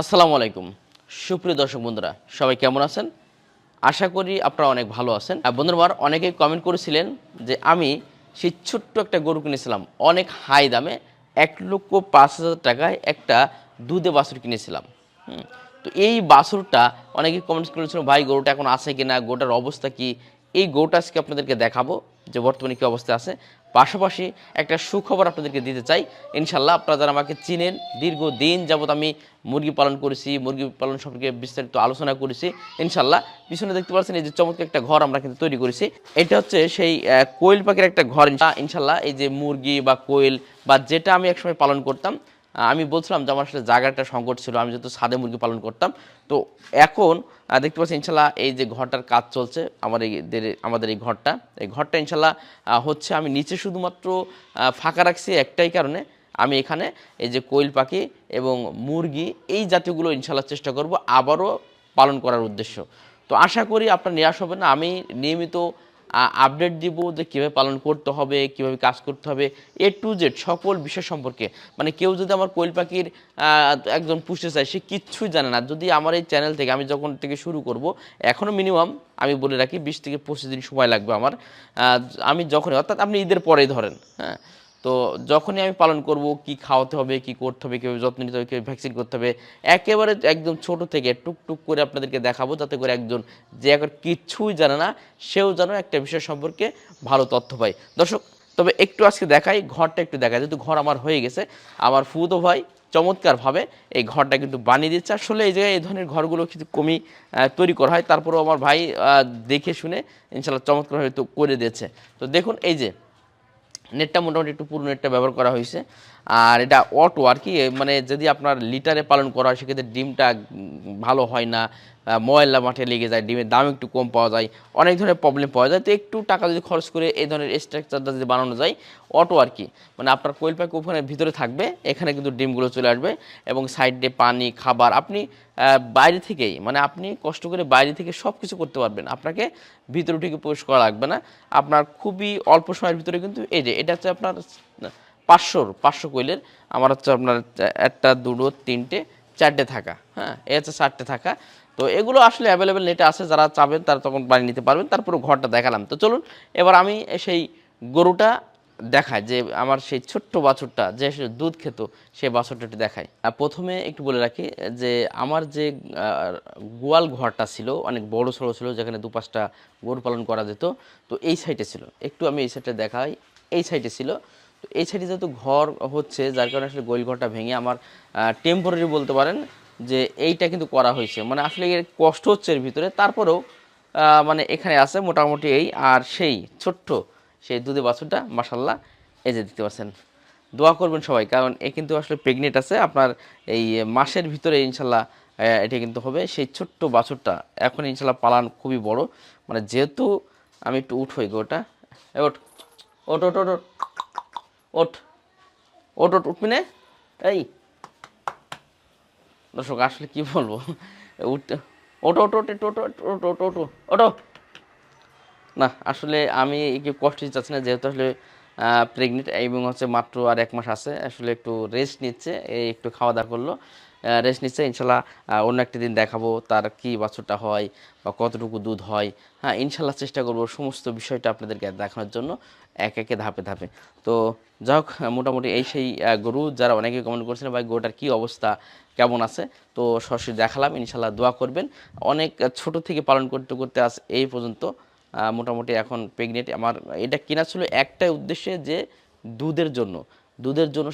আসসালামু আলাইকুম সুপ্রিয় দর্শক বন্ধুরা, সবাই কেমন আছেন? আশা করি আপনারা অনেক ভালো আছেন। বন্ধুরা, অনেকেই কমেন্ট করেছিলেন যে আমি সেই ছোট্ট একটা গরু কিনেছিলাম অনেক হাই দামে, 1,05,000 টাকায় একটা দুধে বাছুর কিনেছিলাম। তো এই বাছুরটা অনেকেই কমেন্টস করেছিল, ভাই গরুটা এখন আছে কিনা, গরুটার অবস্থা কি। এই গরুটা আজকে আপনাদেরকে দেখাবো যে বর্তমানে কী অবস্থা আছে। পাশাপাশি একটা সুখবর আপনাদেরকে দিতে চাই। ইনশাল্লাহ আপনারা যারা আমাকে চিনেন, দীর্ঘদিন যাবত আমি মুরগি পালন করেছি, মুরগি পালন সম্পর্কে বিস্তারিত আলোচনা করেছি। ইনশাল্লাহ পিছনে দেখতে পাচ্ছেন এই যে চমৎকার একটা ঘর আমরা কিন্তু তৈরি করেছি। এটা হচ্ছে সেই কোয়েল পাখির একটা ঘর। ইনশাল্লাহ এই যে মুরগি বা কোয়েল বা যেটা আমি একসময় পালন করতাম, আমি বলছিলাম যে আমার আসলে জায়গাটা সংকট ছিল, আমি যেহেতু ছাদে মুরগি পালন করতাম। তো এখন দেখতে পাচ্ছি ইনশাল্লাহ এই যে ঘরটার কাজ চলছে, আমাদের এই ঘরটা ইনশাল্লাহ হচ্ছে। আমি নিচে শুধুমাত্র ফাঁকা রাখছি একটাই কারণে, আমি এখানে এই যে কোয়েল পাখি এবং মুরগি এই জাতীয়গুলো ইনশাল্লাহ চেষ্টা করব আবারও পালন করার উদ্দেশ্য। তো আশা করি আপনার নিরাশ হবে না। আমি নিয়মিত আপডেট দিব যে কীভাবে পালন করতে হবে, কীভাবে কাজ করতে হবে, A to Z সকল বিষয় সম্পর্কে। মানে কেউ যদি আমার কোয়েল পাখির একজন পুষতে চায়, সে কিচ্ছুই জানে না, যদি আমার এই চ্যানেল থেকে আমি যখন থেকে শুরু করব, এখনও মিনিমাম আমি বলে রাখি 20 থেকে 25 দিন সময় লাগবে আমার। আমি যখনই, অর্থাৎ আপনি ঈদের পরেই ধরেন, হ্যাঁ, তো যখনই আমি পালন করব, কি খাওয়াতে হবে, কি করতে হবে, কীভাবে যত্ন নিতে হবে, কীভাবে ভ্যাকসিন করতে হবে, একেবারে একদম ছোট থেকে টুকটুক করে আপনাদেরকে দেখাবো, যাতে করে একজন যে এখন কিচ্ছুই জানে না সেও যেন একটা বিষয় সম্পর্কে ভালো তথ্য পায়। দর্শক, তবে একটু আজকে দেখাই, ঘরটা একটু দেখাই। যেহেতু ঘর আমার হয়ে গেছে, আমার ফুতো ভাই চমৎকারভাবে এই ঘরটা কিন্তু বানিয়ে দিচ্ছে। আসলে এই জায়গায় এই ধরনের ঘরগুলো কিছু কমই তৈরি করা হয়, তারপরেও আমার ভাই দেখে শুনে ইনশাল্লাহ চমৎকারভাবে তো করে দিয়েছে। তো দেখুন এই যে নেটটা মোটামুটি একটু পুরো নেটটা ব্যবহার করা হয়েছে। আর এটা অটো আর কি, মানে যদি আপনার লিটারে পালন করা হয় সেক্ষেত্রে ডিমটা ভালো হয় না, ময়লা মাঠে লেগে যায়, ডিমের দাম একটু কম পাওয়া যায়, অনেক ধরনের প্রবলেম পাওয়া যায়। তো একটু টাকা যদি খরচ করে এই ধরনের স্ট্রাকচারটা যদি বানানো যায় অটো আর কি, মানে আপনার কোয়েল পাখি ওখানের ভিতরে থাকবে, এখানে কিন্তু ডিমগুলো চলে আসবে এবং সাইডে পানি খাবার আপনি বাইরে থেকেই, মানে আপনি কষ্ট করে বাইরে থেকে সব কিছু করতে পারবেন, আপনাকে ভিতরে ঢুকে প্রবেশ করা লাগবে না। আপনার খুবই অল্প সময়ের ভিতরে কিন্তু এই যে এটা হচ্ছে আপনার 500 কোয়েলের, আমার হচ্ছে আপনার একটা দুটো তিনটে চারটে থাকা, হ্যাঁ, এই হচ্ছে 4টে থাকা। তো এগুলো আসলে অ্যাভেলেবেল নেটে আছে, যারা চাবেন তারা তখন বানিয়ে নিতে পারবেন। তারপরে ঘরটা দেখালাম। তো চলুন এবার আমি সেই গরুটা দেখায়, যে আমার সেই ছোট্ট বাছুরটা যে দুধ খেত, সেই বাছুরটা একটু দেখায়। প্রথমে একটু বলে রাখি যে আমার যে গোয়াল ঘরটা ছিল অনেক বড় সড়ো ছিল, যেখানে 2-5টা গরু পালন করা যেত। তো এই সাইডে ছিল, একটু আমি এই সাইডে দেখাই, এই সাইডে ছিল। তো এই সাইডে যেহেতু ঘর হচ্ছে, যার কারণে আসলে গোয়াল ঘরটা ভেঙে আমার টেম্পোরারি বলতে পারেন যে এইটা কিন্তু করা হয়েছে। মানে আসলে এর কষ্ট হচ্ছে এর ভিতরে, তারপরেও মানে এখানে আছে মোটামুটি এই। আর সেই ছোট্ট সেই দুধে বাছুরটা মাশাল্লাহ এই যে দেখতে পাচ্ছেন। দোয়া করবেন সবাই, কারণ এ কিন্তু আসলে প্রেগনেন্ট আছে, আপনার এই মাসের ভিতরে ইনশাল্লাহ এটা কিন্তু হবে। সেই ছোট্ট বাছুরটা এখন ইনশাল্লাহ পালান খুবই বড়, মানে যেহেতু আমি একটু উঠোই গোটা, ওঠ ওঠ ওঠ ওঠ ওঠ ওঠ ওঠ উঠবি না, এই দর্শক আসলে কি বলবো, উঠতে ওটো ওটো ওটো ওটো ওটো ওটো ওটো ওটো না, আসলে আমি একটু কষ্ট দিতে চাচ্ছি না, যেহেতু আসলে প্রেগনেন্ট এবং হচ্ছে মাত্র আর 1 মাস আছে, আসলে একটু রেস্ট নিচ্ছে, এই একটু খাওয়া দাওয়া করলো, রেস্ট নিচ্ছে। ইনশাল্লাহ অন্য একটা দিন দেখাবো তার কি বাছুরটা হয় বা কতটুকু দুধ হয়। হ্যাঁ, ইনশাল্লাহ চেষ্টা করবো সমস্ত বিষয়টা আপনাদেরকে দেখানোর জন্য, এক একে ধাপে ধাপে। তো যাই হোক, মোটামুটি এই সেই গরু, যারা অনেকে কমেন্ট করছেন ভাই গরুটার কী অবস্থা, কেমন আছে, তো সরাসরি দেখালাম। ইনশাল্লাহ দোয়া করবেন। অনেক ছোট থেকে পালন করতে করতে আজ এই পর্যন্ত মোটামুটি এখন প্রেগনেন্ট। আমার এটা কেনা ছিল একটাই উদ্দেশ্যে, যে দুধের জন্য,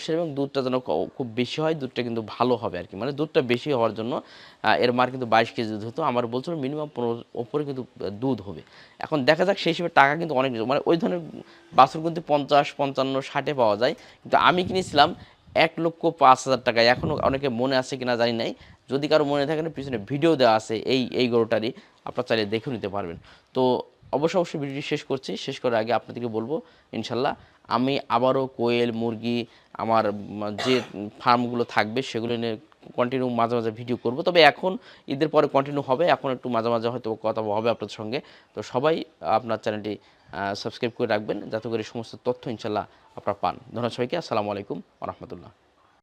সে এবং দুধটা যেন খুব বেশি হয়, দুধটা কিন্তু ভালো হবে আর কি, মানে দুধটা বেশি হওয়ার জন্য। এর মার কিন্তু 22 কেজি দুধ হতো, আমার বলছিল মিনিমাম 15 ওপরে কিন্তু দুধ হবে। এখন দেখা যাক, সেই হিসেবে টাকা কিন্তু অনেক, মানে ওই ধরনের বাছুর কিন্তু 50, 55, 60 পাওয়া যায়, কিন্তু আমি কিনেছিলাম 1,05,000 টাকায়। এখনও অনেকে মনে আছে কিনা জানি নাই, যদি কারো মনে থাকে না, পিছনে ভিডিও দেওয়া আছে এই গরুটারই, আপনারা চাইলে দেখে নিতে পারবেন। তো অবশ্যই ভিডিওটি শেষ করছি। শেষ করার আগে আপনাদেরকে বলবো, ইনশাল্লাহ আমি আবারও কোয়েল মুরগি আমার যে ফার্মগুলো থাকবে সেগুলো নিয়ে কন্টিনিউ মাঝে মাঝে ভিডিও করব। তবে এখন ঈদের পরে কন্টিনিউ হবে, এখন একটু মাঝে মাঝে হয়তো কথা হবে আপনাদের সঙ্গে। তো সবাই আপনার চ্যানেলটি সাবস্ক্রাইব করে রাখবেন, যাতে করে সমস্ত তথ্য ইনশাল্লাহ আপনারা পান। ধন্যবাদ সবাইকে। আসসালামু আলাইকুম ওয়া রাহমাতুল্লাহ।